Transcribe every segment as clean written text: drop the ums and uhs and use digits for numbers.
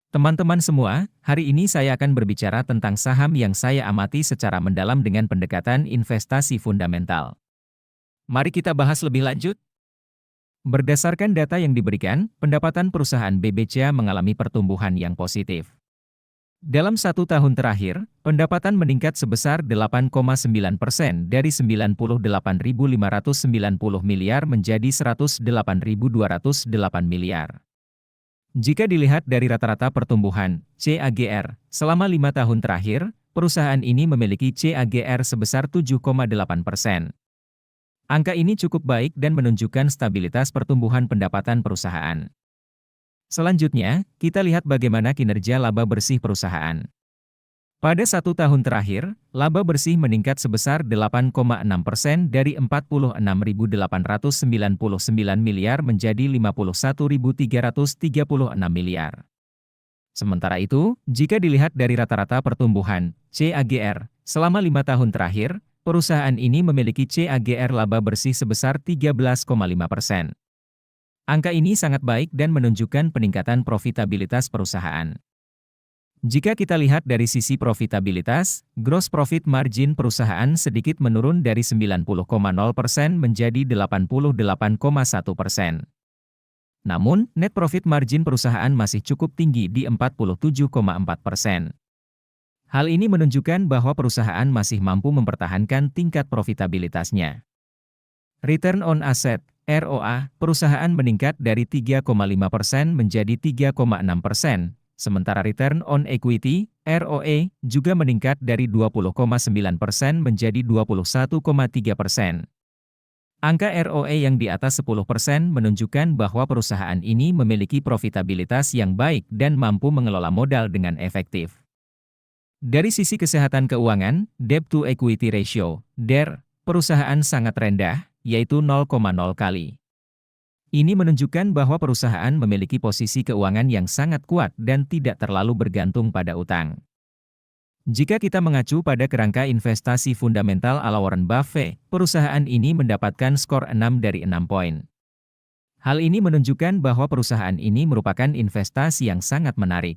Teman-teman semua, hari ini saya akan berbicara tentang saham yang saya amati secara mendalam dengan pendekatan investasi fundamental. Mari kita bahas lebih lanjut. Berdasarkan data yang diberikan, pendapatan perusahaan BBCA mengalami pertumbuhan yang positif. Dalam 1 tahun terakhir, pendapatan meningkat sebesar 8,9% dari 98.590 miliar menjadi 108.208 miliar. Jika dilihat dari rata-rata pertumbuhan (CAGR) selama 5 tahun terakhir, perusahaan ini memiliki CAGR sebesar 7,8%. Angka ini cukup baik dan menunjukkan stabilitas pertumbuhan pendapatan perusahaan. Selanjutnya, kita lihat bagaimana kinerja laba bersih perusahaan. Pada 1 tahun terakhir, laba bersih meningkat sebesar 8,6% dari 46.899 miliar menjadi 51.336 miliar. Sementara itu, jika dilihat dari rata-rata pertumbuhan CAGR selama 5 tahun terakhir, perusahaan ini memiliki CAGR laba bersih sebesar 13,5%. Angka ini sangat baik dan menunjukkan peningkatan profitabilitas perusahaan. Jika kita lihat dari sisi profitabilitas, gross profit margin perusahaan sedikit menurun dari 90,0% menjadi 88,1%. Namun, net profit margin perusahaan masih cukup tinggi di 47,4%. Hal ini menunjukkan bahwa perusahaan masih mampu mempertahankan tingkat profitabilitasnya. Return on asset (ROA) perusahaan meningkat dari 3,5% menjadi 3,6%. Sementara return on equity, ROE, juga meningkat dari 20,9% menjadi 21,3%. Angka ROE yang di atas 10% menunjukkan bahwa perusahaan ini memiliki profitabilitas yang baik dan mampu mengelola modal dengan efektif. Dari sisi kesehatan keuangan, debt to equity ratio, DER, perusahaan sangat rendah, yaitu 0,0 kali. Ini menunjukkan bahwa perusahaan memiliki posisi keuangan yang sangat kuat dan tidak terlalu bergantung pada utang. Jika kita mengacu pada kerangka investasi fundamental ala Warren Buffett, perusahaan ini mendapatkan skor 6 dari 6 poin. Hal ini menunjukkan bahwa perusahaan ini merupakan investasi yang sangat menarik.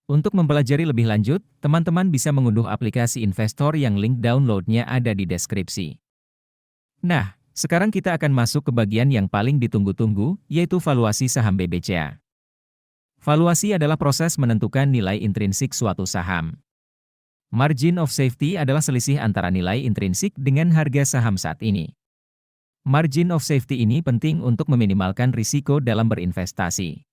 Untuk mempelajari lebih lanjut, teman-teman bisa mengunduh aplikasi investor yang link downloadnya ada di deskripsi. Nah, sekarang kita akan masuk ke bagian yang paling ditunggu-tunggu, yaitu valuasi saham BBCA. Valuasi adalah proses menentukan nilai intrinsik suatu saham. Margin of safety adalah selisih antara nilai intrinsik dengan harga saham saat ini. Margin of safety ini penting untuk meminimalkan risiko dalam berinvestasi.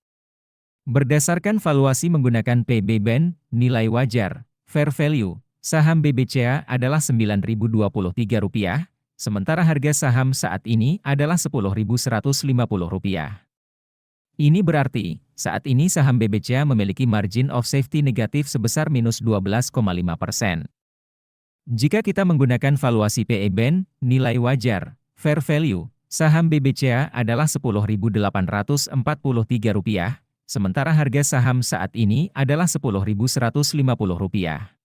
Berdasarkan valuasi menggunakan PB Band, nilai wajar, fair value, saham BBCA adalah Rp9.023, sementara harga saham saat ini adalah Rp10.150. Ini berarti, saat ini saham BBCA memiliki margin of safety negatif sebesar minus 12,5%. Jika kita menggunakan valuasi PE Band, nilai wajar, fair value, saham BBCA adalah Rp10.843, sementara harga saham saat ini adalah Rp10.150.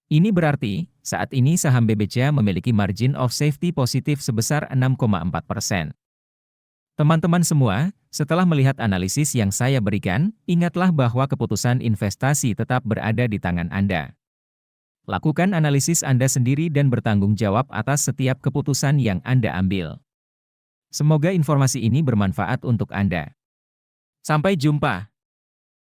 Ini berarti, saat ini saham BBCA memiliki margin of safety positif sebesar 6,4%. Teman-teman semua, setelah melihat analisis yang saya berikan, ingatlah bahwa keputusan investasi tetap berada di tangan Anda. Lakukan analisis Anda sendiri dan bertanggung jawab atas setiap keputusan yang Anda ambil. Semoga informasi ini bermanfaat untuk Anda. Sampai jumpa.